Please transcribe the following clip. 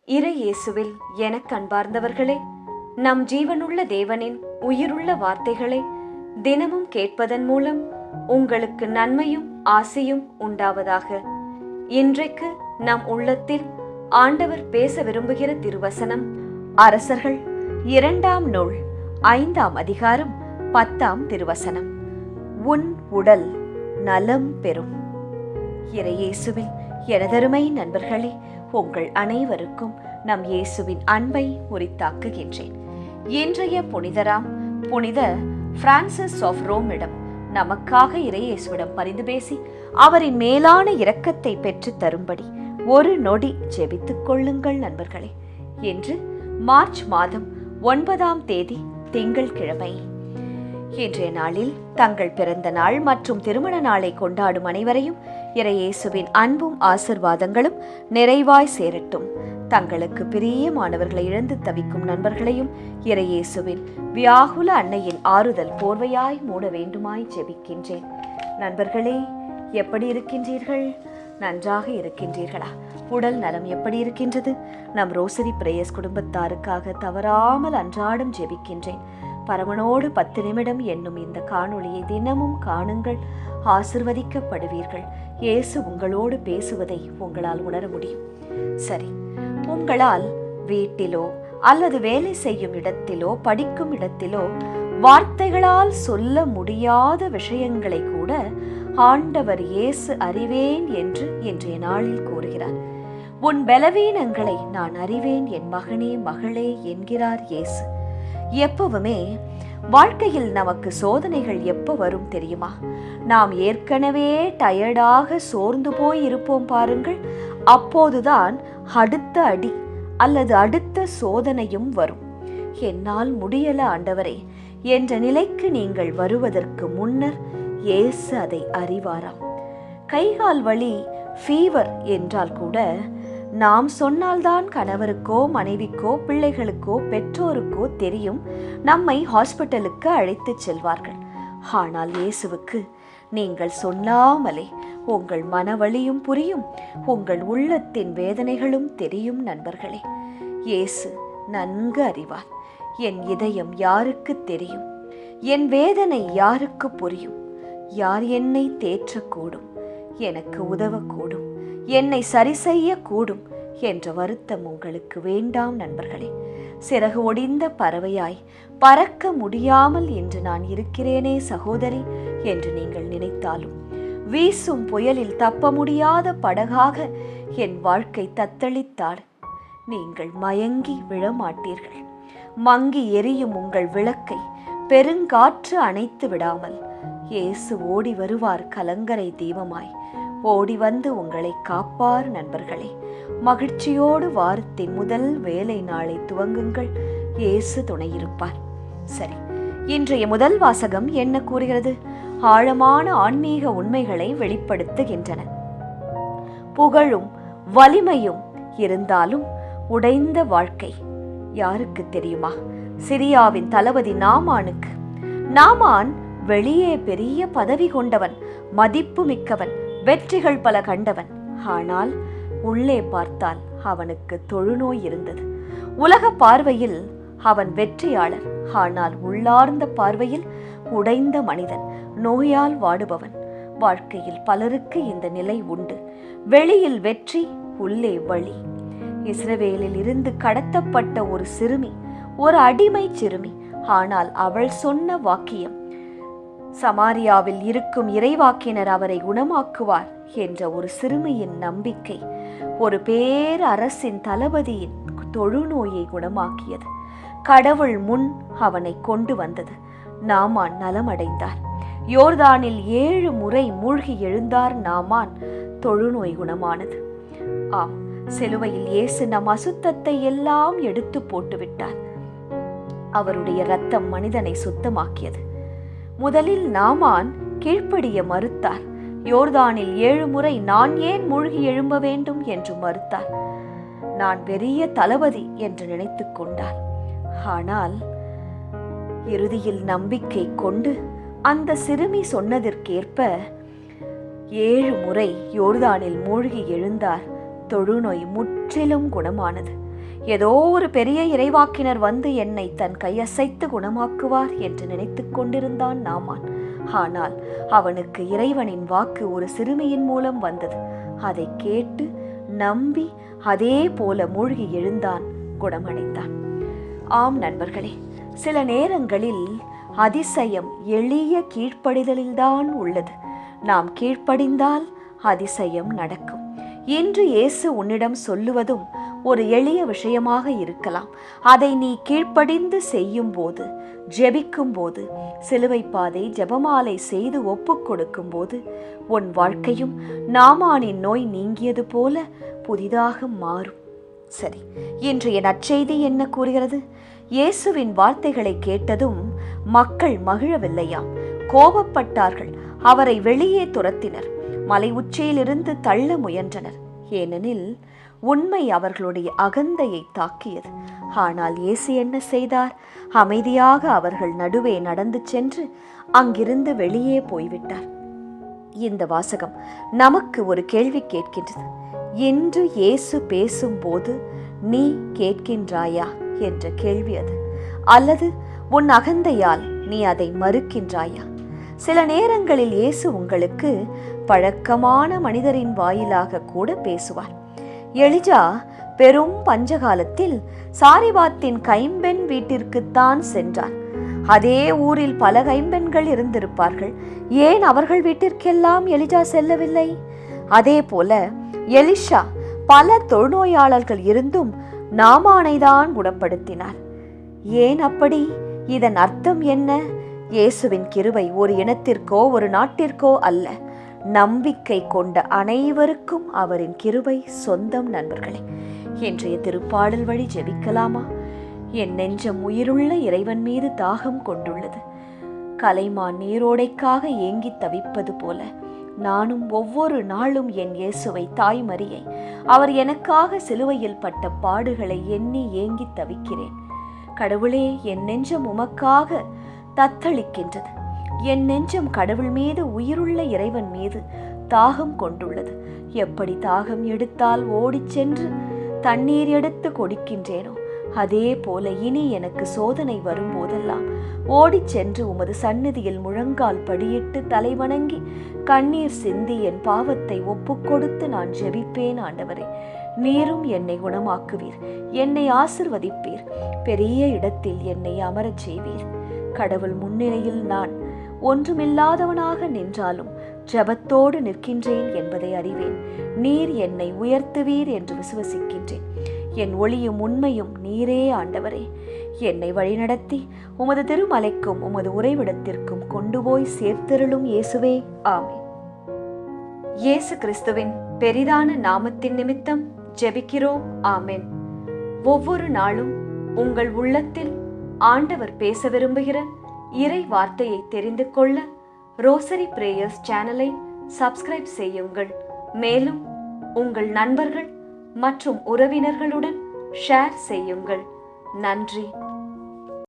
இறை இயேசுவில் எனக் அன்பார்ந்தவர்களே, நம் ஜீவனுள்ள தேவனின் உயிருள்ள வார்த்தைகளை தினமும் கேட்பதன் மூலம் உங்களுக்கு நன்மையும் ஆசையும் உண்டாவதாக. இன்றைக்கு நம் உள்ளத்தில் ஆண்டவர் பேச விரும்புகிற திருவசனம் அரசர்கள் 2ஆம் நூல் 5ஆம் அதிகாரம் 10ஆம் திருவசனம். உன் உடல் நலம் பெறும். இறை இயேசுவில் எனதருமை நண்பர்களே, உங்கள் அனைவருக்கும் நம் இயேசுவின் அன்பை உரித்தாக்குகின்றேன். இன்றைய புனிதராம் புனித பிரான்சிஸ் ஆஃப் ரோமிடம் நமக்காக இறை இயேசுவிடம் பரிந்து பேசி அவரின் மேலான இரக்கத்தை பெற்று தரும்படி ஒரு நொடி ஜெபித்துக் கொள்ளுங்கள் நண்பர்களே. இன்று மார்ச் மாதம் 9ஆம் தேதி திங்கட்கிழமை. இன்றைய நாளில் தங்கள் பிறந்த நாள் மற்றும் திருமண நாளை கொண்டாடும் அனைவரையும் இறை இயேசுவின் அன்பும் ஆசிர்வாதங்களும் நிறைவாய் சேரட்டும். தங்களுக்கு பிரியமானவர்களை இழந்து தவிக்கும் நண்பர்களையும் இறை இயேசுவின் வியாகுல அன்னையின் ஆறுதல் போர்வையாய் மூட வேண்டுமாய் ஜெபிக்கின்றேன். நண்பர்களே, எப்படி இருக்கின்றீர்கள்? நன்றாக இருக்கின்றீர்களா? உடல் நலம் எப்படி இருக்கின்றது? நம் ரோசரி பிரேயர்ஸ் குடும்பத்தாருக்காக தவறாமல் அன்றாடம் ஜெபிக்கின்றேன். பரமனோடு 10 நிமிடம் என்னும் இந்த காணொளியை தினமும் காணுங்கள், ஆசிர்வதிக்கப்படுவீர்கள். இயேசு உங்களோடு பேசுவதை உங்களால் உணர முடியும். சரி, உங்களால் வீட்டிலோ அல்லது வேலை செய்யும் இடத்திலோ படிக்கும் இடத்திலோ வார்த்தைகளால் சொல்ல முடியாத விஷயங்களை கூட ஆண்டவர் இயேசு அறிவேன் என்று இன்றைய நாளில் கூறுகிறார். உன் பலவீனங்களை நான் அறிவேன் என் மகனே மகளே என்கிறார் இயேசு. எப்பவுமே வாழ்க்கையில் நமக்கு சோதனைகள் எப்போ வரும் தெரியுமா? நாம் ஏற்கனவே டயர்டாக சோர்ந்து போய் இருப்போம் பாருங்கள். அப்போதுதான் அடுத்த அடி அல்லது அடுத்த சோதனையும் வரும். என்னால் முடியல ஆண்டவரே என்ற நிலைக்கு நீங்கள் வருவதற்கு முன்னர் இயேசு அதை அறிவாராம். கைகால் வலி, ஃபீவர் என்றால் கூட நாம் சொன்னால்தான் கணவருக்கோ மனைவிக்கோ பிள்ளைகளுக்கோ பெற்றோருக்கோ தெரியும், நம்மை ஹாஸ்பிட்டலுக்கு அழைத்து செல்வார்கள். ஆனால் இயேசுவுக்கு நீங்கள் சொல்லாமலே உங்கள் மனவலியும் புரியும், உங்கள் உள்ளத்தின் வேதனைகளும் தெரியும். நண்பர்களே, இயேசு நன்கு அறிவார். என் இதயம் யாருக்கு தெரியும்? என் வேதனை யாருக்கு புரியும்? யார் என்னை தேற்றக்கூடும், எனக்கு உதவக்கூடும், என்னை சரி செய்யக்கூடும் என்ற வருத்தம் உங்களுக்கு வேண்டாம் நண்பர்களே. சிறகு ஒடிந்த பறவையாய் பறக்க முடியாமல் இன்று நான் இருக்கிறேனே சகோதரி என்று நீங்கள் நினைத்தாலும், வீசும் புயலில் தப்ப முடியாத படகாக என் வாழ்க்கை தத்தளித்தால் நீங்கள் மயங்கி விழமாட்டீர்கள். மங்கி எரியும் உங்கள் விளக்கை பெருங்காற்று அணைத்து விடாமல் இயேசு ஓடி வருவார் கலங்கரை தீபமாய். ஓடி வந்து உங்களை காப்பார் நண்பர்களே. மகிழ்ச்சியோடு வாரத்தின் முதல் வேலை நாளை துவங்குங்கள். இயேசு துணையிருப்பார். சரி, இன்றைய முதல் வாசகம் என்ன கூறுகிறது? ஆழமான ஆன்மீக உண்மைகளை வெளிப்படுத்துகின்றன. புகழும் வலிமையும் இருந்தாலும் உடைந்த வாழ்க்கை யாருக்கு தெரியுமா? சிரியாவின் தளபதி நாமானுக்கு. நாமான் வெளியே பெரிய பதவி கொண்டவன், மதிப்பு மிக்கவன், வெற்றிகள் பல கண்டவன். ஆனால் உள்ளே பார்த்தால் அவனுக்கு தொழுநோய் இருந்தது. உலக பார்வையில் அவன் வெற்றியாளர், ஆனால் உள்ளார்ந்த பார்வையில் உடைந்த மனிதன், நோயால் வாடுபவன். வாழ்க்கையில் பலருக்கு இந்த நிலை உண்டு. வெளியில் வெற்றி, உள்ளே வலி. இஸ்ரவேலில் இருந்து கடத்தப்பட்ட ஒரு சிறுமி, ஒரு அடிமை சிறுமி. ஆனால் அவள் சொன்ன வாக்கியம், சமாரியாவில் இருக்கும் இறைவாக்கினர் அவரை குணமாக்குவார் என்ற ஒரு சிறுமியின் நம்பிக்கை ஒரு பேரரசின் தளபதியின் தொழுநோயை குணமாக்கியது. கடவுள் முன் அவனை கொண்டு வந்தது. நாமான் நலமடைந்தார். யோர்தானில் 7 முறை மூழ்கி எழுந்தார் நாமான். தொழுநோய் குணமானது. ஆம், சிலுவையில் இயேசு நம் அசுத்தத்தை எல்லாம் எடுத்து போட்டுவிட்டார். அவருடைய இரத்தம் மனிதனை சுத்தமாக்கியது. முதலில் நாமான் கீழ்ப்படிய மறுத்தார். யோர்தானில் 7 முறை நான் ஏன் மூழ்கி எழும்ப வேண்டும் என்று மறுத்தார். நான் பெரிய தளபதி என்று நினைத்து கொண்டார். ஆனால் இறுதியில் நம்பிக்கை கொண்டு அந்த சிறுமி சொன்னதற்கேற்ப 7 முறை யோர்தானில் மூழ்கி எழுந்தார். தொழுநோய் முற்றிலும் குணமானது. ஏதோ ஒரு பெரிய இறைவாக்கினர் வந்து என்னை தன் கையசைத்து குணமாக்குவார் என்று நினைத்து கொண்டிருந்தான் நாமான். ஆனால் அவனுக்கு இறைவனின் வாக்கு ஒரு சிறுமியின் மூலம் வந்தது. அதை கேட்டு நம்பி அதே போல மூழ்கி எழுந்தான், குணமடைந்தான். ஆம் நண்பர்களே, சில நேரங்களில் அதிசயம் எளிய கீழ்ப்படிதலில்தான் உள்ளது. நாம் கீழ்ப்படிந்தால் அதிசயம் நடக்கும். இன்று இயேசு உன்னிடம் சொல்லுவதும் ஒரு எளிய விஷயமாக இருக்கலாம். அதை நீ கீழ்ப்படிந்து செய்யும் போது, ஜெபிக்கும் போது, சிலுவை பாதை ஜெபமாலை செய்து ஒப்புக் கொடுக்கும் போது உன் வாழ்க்கையும் நாமானின் நோய் நீங்கியது போல புதிதாக மாறும். சரி, இன்றைய நற்செய்தி என்ன கூறுகிறது? இயேசுவின் வார்த்தைகளை கேட்டதும் மக்கள் மகிழவில்லையாம், கோபப்பட்டார்கள். அவரை வெளியே துரத்தினர், மலை உச்சியிலிருந்து தள்ள முயன்றனர். ஏனெனில் உண்மை அவர்களுடைய அகந்தையை தாக்கியது. ஆனால் இயேசு என்ன செய்தார்? அமைதியாக அவர்கள் நடுவே நடந்து சென்று அங்கிருந்து வெளியே போய்விட்டார். இந்த வாசகம் நமக்கு ஒரு கேள்வி கேட்கின்றது. இன்று இயேசு பேசும்போது நீ கேட்கின்றாயா என்ற கேள்வி அது. அல்லது உன் அகந்தையால் நீ அதை மறுக்கின்றாயா? சில நேரங்களில் இயேசு உங்களுக்கு பழக்கமான மனிதரின் வாயிலாக கூட பேசுவார். எலிஜா பெரும் பஞ்சகாலத்தில் சாரிபாத்தின் கைம்பெண் வீட்டிற்குத்தான் சென்றார். அதே ஊரில் பல கைம்பெண்கள் இருந்திருப்பார்கள். ஏன் அவர்கள் வீட்டிற்கெல்லாம் எலிஜா செல்லவில்லை? அதே போல எலிஷா பல தொழுநோயாளர்கள் இருந்தும் நாமானைதான் குணப்படுத்தினார். ஏன் அப்படி? இதன் அர்த்தம் என்ன? இயேசுவின் கிருபை ஒரு இனத்திற்கோ ஒரு நாட்டிற்கோ அல்ல, நம்பிக்கை கொண்ட அனைவருக்கும் அவரின் கிருபை சொந்தம். நண்பர்களே, இன்றைய திருப்பாடல் வழி ஜெபிக்கலாமா? என் நெஞ்சம் உயிருள்ள இறைவன் மீது தாகம் கொண்டுள்ளது. கலைமான் நீரோடைக்காக ஏங்கி தவிப்பது போல நானும் ஒவ்வொரு நாளும் என் இயேசுவை, தாய் மரியை, அவர் எனக்காக சிலுவையில் பட்ட பாடுகளை எண்ணி ஏங்கி தவிக்கிறேன். கடவுளே, என் நெஞ்சம் உமக்காக தத்தளிக்கின்றது. என் நெஞ்சம் கடவுள் மீது, உயிருள்ள இறைவன் மீது தாகம் கொண்டுள்ளது. எப்படி தாகம் எடுத்தால் ஓடிச் சென்று தண்ணீர் எடுத்து கொடுக்கின்றேனோ, அதே போல இனி எனக்கு சோதனை வரும்போதெல்லாம் ஓடிச் சென்று உமது சந்நிதியில் முழங்கால் படியிட்டு தலைவணங்கி கண்ணீர் சிந்தி என் பாவத்தை ஒப்புக்கொடுத்து நான் ஜெபிப்பேன். ஆண்டவரே, நீரும் என்னை குணமாக்குவீர், என்னை ஆசிர்வதிப்பீர், பெரிய இடத்தில் என்னை அமரச் செய்வீர். கடவுள் முன்னிலையில் நான் ஒன்றுமில்லாதவனாக நின்றாலும் ஜெபத்தோடு நிற்கின்றேன் என்பதை அறிவேன். நீர் என்னை உயர்த்துவீர் என்று விசுவசிக்கின்றேன். என் ஒளியும் உண்மையும் நீரே ஆண்டவரே. என்னை வழிநடத்தி உமது திருமலைக்கும் உமது உறைவிடத்திற்கும் கொண்டு போய் சேர்த்தருளும் இயேசுவே. ஆமென். இயேசு கிறிஸ்துவின் பெரிதான நாமத்தின் நிமித்தம் ஜெபிக்கிறோம். ஆமென். ஒவ்வொரு நாளும் உங்கள் உள்ளத்தில் ஆண்டவர் பேச விரும்புகிற இறை வார்த்தையை தெரிந்து கொள்ள ரோசரி பிரேயர்ஸ் சேனலை சப்ஸ்கிரைப் செய்யுங்கள். மேலும் உங்கள் நண்பர்கள் மற்றும் உறவினர்களுடன் ஷேர் செய்யுங்கள். நன்றி.